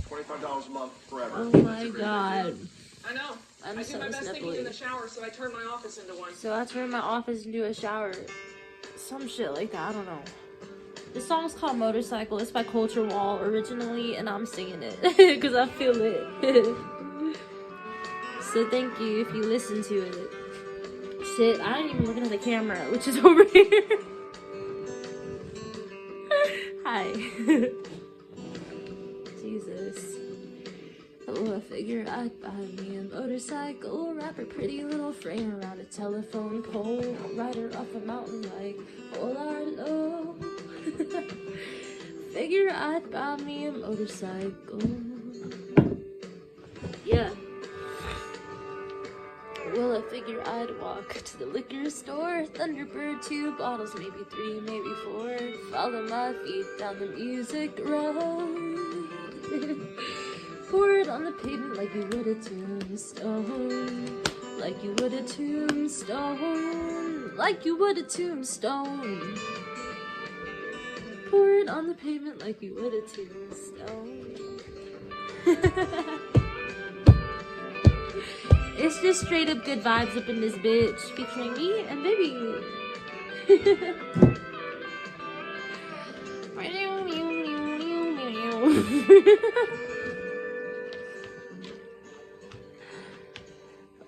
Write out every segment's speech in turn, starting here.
$25 a month forever. Oh my god. I know. I do my best thinking in the shower, so I turn my office into one. So I turned my office into a shower. Some shit like that, I don't know. The song's called Motorcycle. It's by Culture Wall originally, and I'm singing it because I feel it. So thank you if you listen to it. Shit, I ain't even looking at the camera, which is over here. Hi. Jesus. Oh, I figure I'd buy me a motorcycle, wrap a pretty little frame around a telephone pole, ride her off a mountain like all our love. Figure I'd buy me a motorcycle. Yeah. Well, I figure I'd walk to the liquor store, Thunderbird, 2 bottles, maybe 3, maybe 4, follow my feet down the music road. Pour it on the pavement like you would a tombstone. Like you would a tombstone. Like you would a tombstone. Pour it on the pavement like you would a tombstone. It's just straight up good vibes up in this bitch. Featuring me and Baby.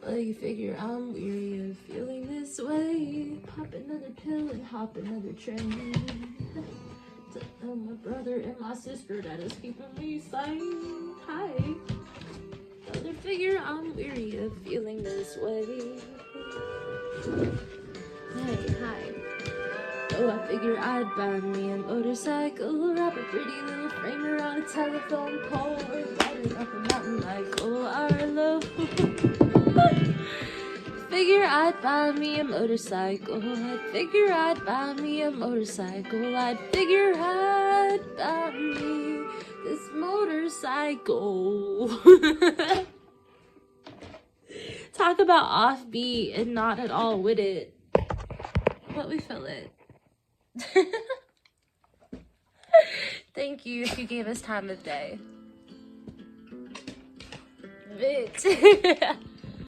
Well, you figure I'm weary of feeling this way. Pop another pill and hop another train. To tell my brother and my sister that is keeping me sane. Hi. Other figure I'm weary of feeling this way. Hey, hi. Oh, I figure I'd buy me a motorcycle, wrap a pretty little frame around a telephone pole, or ride it up a mountain like oh our love. Figure I'd buy me a motorcycle. I'd figure I'd buy me a motorcycle. I'd figure I'd buy me this motorcycle. Talk about offbeat and not at all with it. But we feel it. Thank you if you gave us time of day. Bitch.